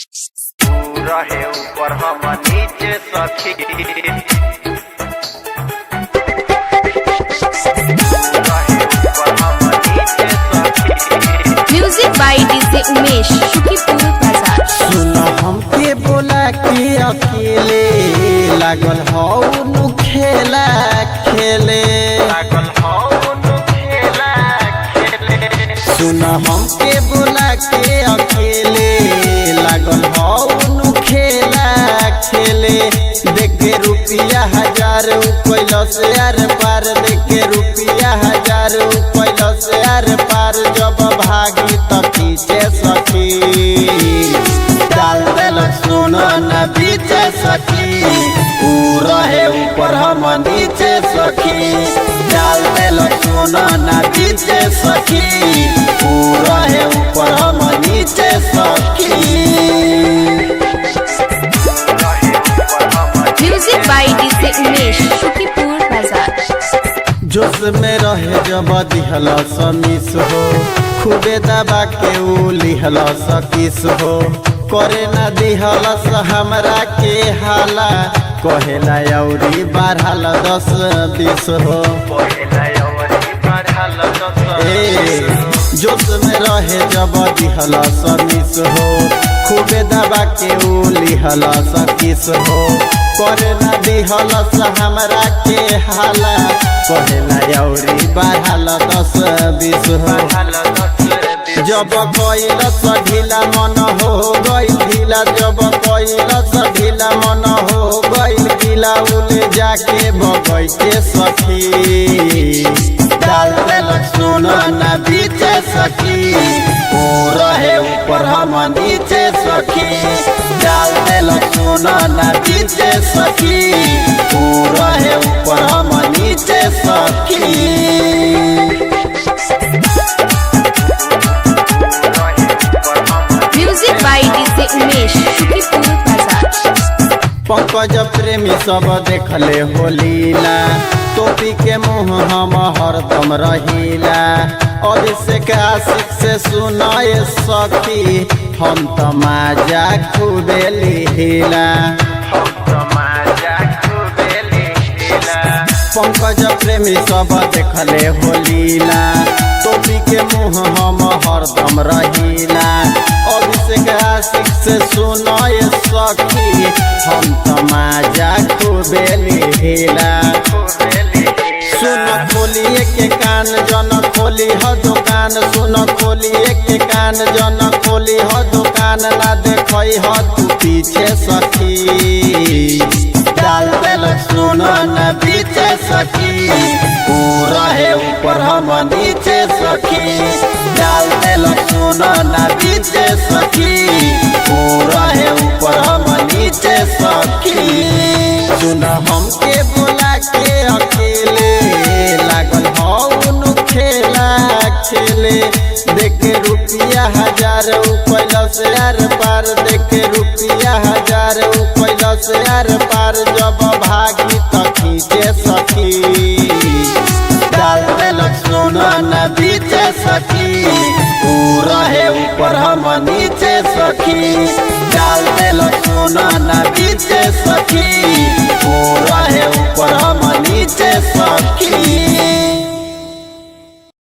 तू रहे ऊपर हम नीचे सखी। Music by DJ Umesh Shukipur Bazar. सुना हमके बोला कि अकेले लागल हौ नु खेला खेले सुना हमके बोला के अकेले लागल हौ नु खेला खेले देखे रुपया हजार कैलो से आर पार देखे रुपया हजार कैलो से आर पार जब भागी त पीछे सखी डाल देल सुनो न पीछे सखी ऊ रहे ऊपर हम नीचे सखी डाल देल सुनो न पीछे सखी ऊ रहे ऊपर हम नीचे सखी। Music by DJ Umesh Shukipur Bazar. जोश में रहे जब दिहला समीस हो खूबे दबा के ऊ लिहला सकीस हो करे न दिहला स हमरा के हाला कहेला अउरी बढ़ल 10-20 हो जोश में रहे जब दिहला समीस हो खूबे दबा के ऊ लिहला सकीस हो करे न दिहला स हमरा के हाला कहेला अउरी बढ़ल 10-20 हो जब कइल स ढीला मन हो गइल ढीला जब कइल स ढीला मन हो गइल ढीला उले जाके बगैचे सखी डाल देल सुनो न पीछे सखी ऊ रहे ऊपर हम नीचे सखी डाल देल सुनो न पीछे सखी ऊ रहे ऊपर हम नीचे सखी। Music by DJ Umesh Shukipur Bazar. Pankaj प्रेमी सब देखले हो लीला टोपी के मुँह हम हरदम रहीला अभिषेक आशिक से सुनाए सखी हम तमाजा खूबे लिहिला पंकज प्रेमी सब देखले हो लीला टोपी के मुँह हम हरदम रहीला अभिषेक आशिक से सुनाए सखी हम तमाजा खूबे लिहिला सुन खोलिए के कान जन खोली ह दुकान सुन खोलिए के कान जन खोली ह दुकान ना देखई ह तू पीछे सखी डाल देल सुनो न पीछे सखी ऊ रहे ऊपर हम नीचे सखी डाल देल सुनो न पीछे सखी ऊ रहे ऊपर हम नीचे सखी। सुन हमके बोला के अकेले लागल हौ नु खेला खेले देखे रुपया हजार कैलो से आर पार देखे रुपया हजार कैलो से आर पार जब भागी त खींचे सखी डाल देल सुनो न पीछे सखी ऊ रहे ऊपर हम नीचे सखी डाल देल सुनो न पीछे सखी